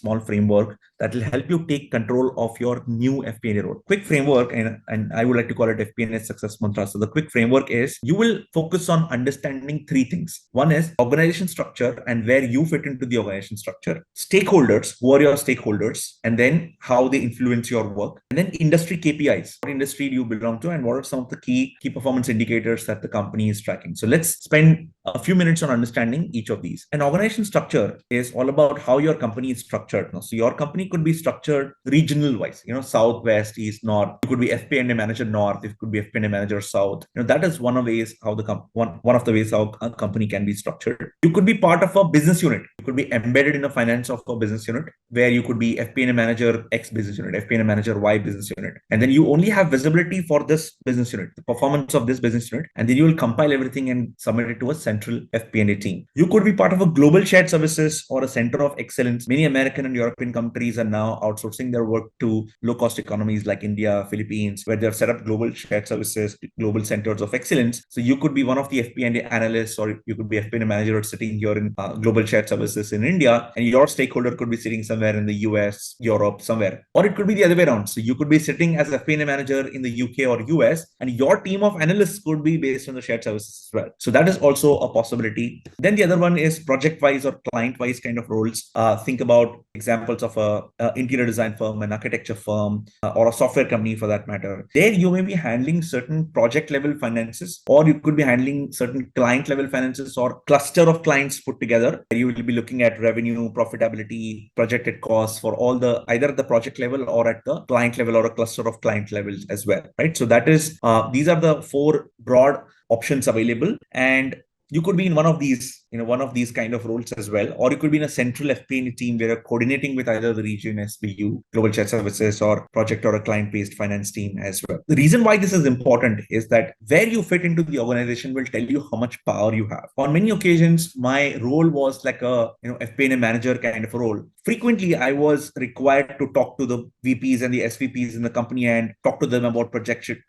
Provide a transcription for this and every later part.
small framework that will help you take control of your new FP&A role. Quick framework, and I would like to call it FP&A success mantra. So the quick framework is you will focus on understanding three things. One is organization structure and where you fit into the organization structure. Stakeholders, who are your stakeholders, and then how they influence your work. And then industry KPIs. What industry do you belong to, and what are some of the key performance indicators that the company is tracking? So let's spend a few minutes on understanding each of these. An organization structure is all about how your company is structured. So your company could be structured regional wise, south, west, east, north. It could be FP&A manager north. It could be FP&A manager south. That is one of the ways how one of the ways how a company can be structured. You could be part of a business unit. You could be embedded in the finance of a business unit where you could be FP&A manager X business unit, FP&A manager Y business unit, and then you only have visibility for this business unit, the performance of this business unit, and then you will compile everything and submit it to a central FP&A team. You could be part of a global shared services or a center of excellence. Many American and European countries are now outsourcing their work to low-cost economies like India, Philippines, where they've set up global shared services, global centers of excellence. So you could be one of the FP&A analysts, or you could be FP&A manager sitting here in global shared services in India, and your stakeholder could be sitting somewhere in the US, Europe, somewhere. Or it could be the other way around. So you could be sitting as a FP&A manager in the UK or US, and your team of analysts could be based on the shared services as well. So that is also a possibility. Then the other one is project-wise or client-wise kind of roles. Think about examples of a interior design firm, an architecture firm, or a software company for that matter. There you may be handling certain project-level finances, or you could be handling certain client-level finances or cluster of clients put together. You will be looking at revenue, profitability, projected costs for all the either at the project level or at the client level or a cluster of client levels as well, right? So that is these are the four broad options available, and you could be in one of these kind of roles as well, or you could be in a central FP&A team where you're coordinating with either the region, SBU, global shared services, or project or a client-based finance team as well. The reason why this is important is that where you fit into the organization will tell you how much power you have. On many occasions, my role was like a FP&A manager kind of a role. Frequently, I was required to talk to the VPs and the SVPs in the company and talk to them about projected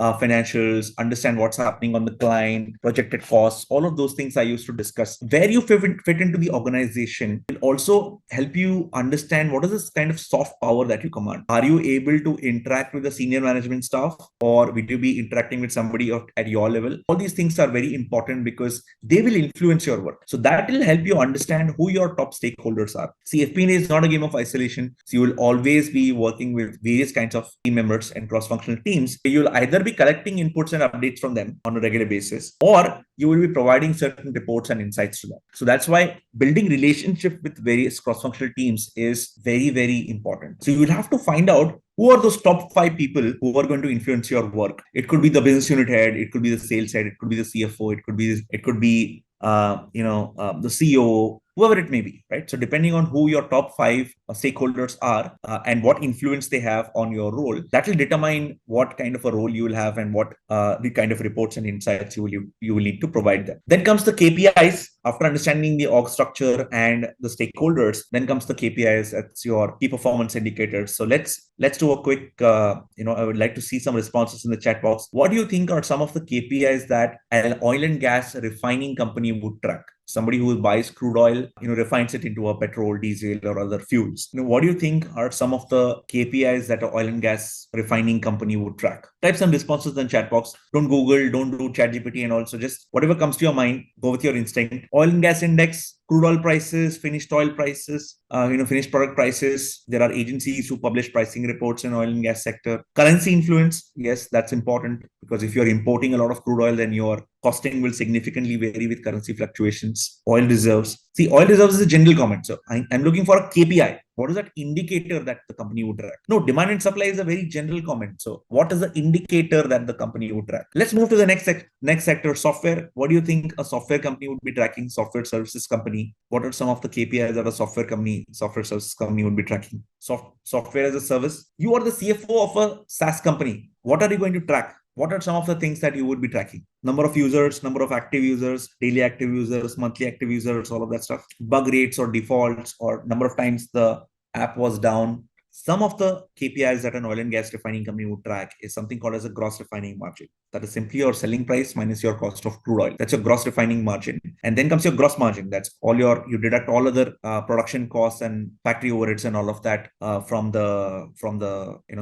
financials, understand what's happening on the client, projected costs, all of those things I used to discuss. Where you fit into the organization will also help you understand what is this kind of soft power that you command. Are you able to interact with the senior management staff, or will you be interacting with somebody at your level? All these things are very important because they will influence your work. So that will help you understand who your top stakeholders are. See, FP&A is not a game of isolation. So you will always be working with various kinds of team members and cross-functional teams. You'll either be collecting inputs and updates from them on a regular basis, or you will be providing certain reports and insights to them. So that's why building relationship with various cross-functional teams is very, very important. So you will have to find out who are those top 5 people who are going to influence your work. It could be the business unit head, it could be the sales head, it could be the CFO, it could be the CEO, whoever it may be, right? So depending on who your top 5 stakeholders are and what influence they have on your role, that will determine what kind of a role you will have and what the kind of reports and insights you will need to provide them. Then comes the KPIs. After understanding the org structure and the stakeholders, then comes the KPIs. That's your key performance indicators. So let's do a quick, I would like to see some responses in the chat box. What do you think are some of the KPIs that an oil and gas refining company would track? Somebody who buys crude oil, refines it into a petrol, diesel, or other fuels. What do you think are some of the KPIs that an oil and gas refining company would track? Type some responses in the chat box. Don't Google, don't do ChatGPT, and also just whatever comes to your mind, go with your instinct. Oil and gas index, crude oil prices, finished oil prices, finished product prices. There are agencies who publish pricing reports in oil and gas sector. Currency influence, yes, that's important because if you're importing a lot of crude oil, then your costing will significantly vary with currency fluctuations. Oil reserves. See, oil reserves is a general comment. So I'm looking for a KPI. What is that indicator that the company would track? No, demand and supply is a very general comment. So what is the indicator that the company would track? Let's move to the next sector, software. What do you think a software company would be tracking? Software services company. What are some of the KPIs that a software services company would be tracking? Software as a service. You are the CFO of a SaaS company. What are you going to track? What are some of the things that you would be tracking? Number of users, number of active users, daily active users, monthly active users, all of that stuff. Bug rates or defaults or number of times the app was down. Some of the KPIs that an oil and gas refining company would track is something called as a gross refining margin. That is simply your selling price minus your cost of crude oil. That's your gross refining margin. And then comes your gross margin. That's all you deduct all other production costs and factory overheads and all of that from the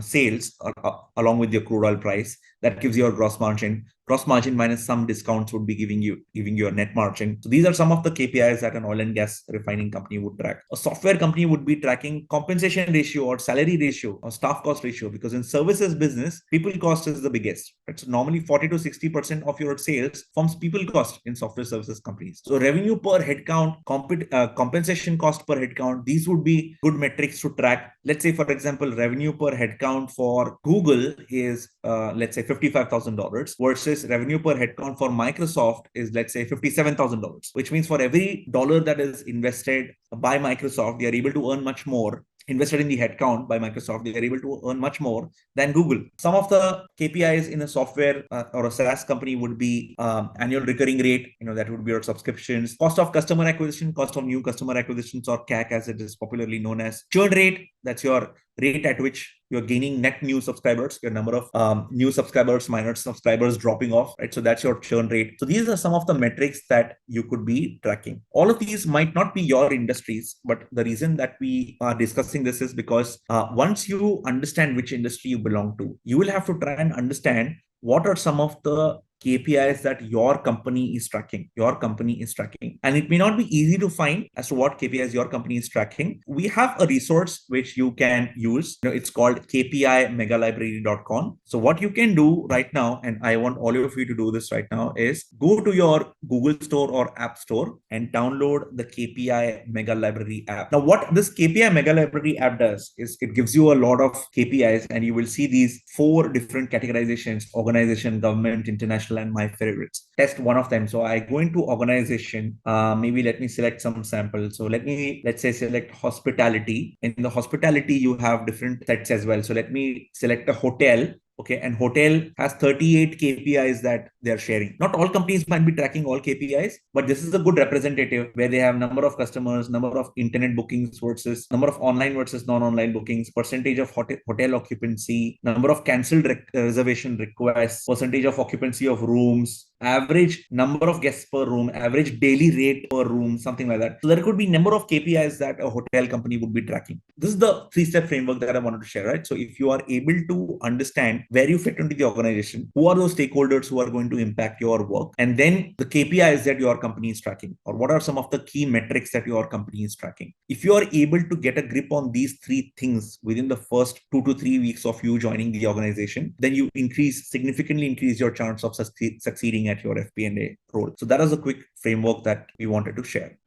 sales along with your crude oil price. That gives you your gross margin. Gross margin minus some discounts would be giving you a net margin. So these are some of the KPIs that an oil and gas refining company would track. A software company would be tracking compensation ratio or salary ratio or staff cost ratio, because in services business, people cost is the biggest. Right? So normally 40 to 60% of your sales forms people cost in software services companies. So revenue per headcount, compensation cost per headcount, these would be good metrics to track. Let's say, for example, revenue per headcount for Google is let's say $55,000 versus revenue per headcount for Microsoft is, let's say, $57,000, which means for every dollar that is invested by Microsoft, they are able to earn much more. Invested in the headcount by Microsoft, they are able to earn much more than Google. Some of the KPIs in a software or a SaaS company would be annual recurring rate, that would be your subscriptions, cost of customer acquisition, cost of new customer acquisitions, or CAC as it is popularly known as, churn rate, that's your rate at which you're gaining net new subscribers, your number of new subscribers minus subscribers dropping off, right? So that's your churn rate. So these are some of the metrics that you could be tracking. All of these might not be your industries, but the reason that we are discussing this is because once you understand which industry you belong to, you will have to try and understand what are some of the KPIs that your company is tracking. And it may not be easy to find as to what KPIs your company is tracking. We have a resource which you can use. It's called kpimegalibrary.com. So what you can do right now, and I want all of you to do this right now, is go to your Google Store or App Store and download the KPI Mega Library app. Now, what this KPI Mega Library app does is it gives you a lot of KPIs, and you will see these 4 different categorizations: organization, government, international, and my favorites. Test one of them. So I go into organization. Maybe let me select some samples. So let's say select hospitality. In the hospitality, you have different sets as well. So let me select a hotel. Okay, and hotel has 38 KPIs that they're sharing. Not all companies might be tracking all KPIs, but this is a good representative where they have number of customers, number of internet bookings versus number of online versus non-online bookings, percentage of hotel occupancy, number of cancelled reservation requests, percentage of occupancy of rooms, average number of guests per room, average daily rate per room, something like that. So there could be number of KPIs that a hotel company would be tracking. This is the 3-step framework that I wanted to share, right? So if you are able to understand where you fit into the organization, who are those stakeholders who are going to impact your work, and then the KPIs that your company is tracking, or what are some of the key metrics that your company is tracking. If you are able to get a grip on these 3 things within the first 2 to 3 weeks of you joining the organization, then you significantly increase your chance of succeeding at your FP&A role. So that is a quick framework that we wanted to share.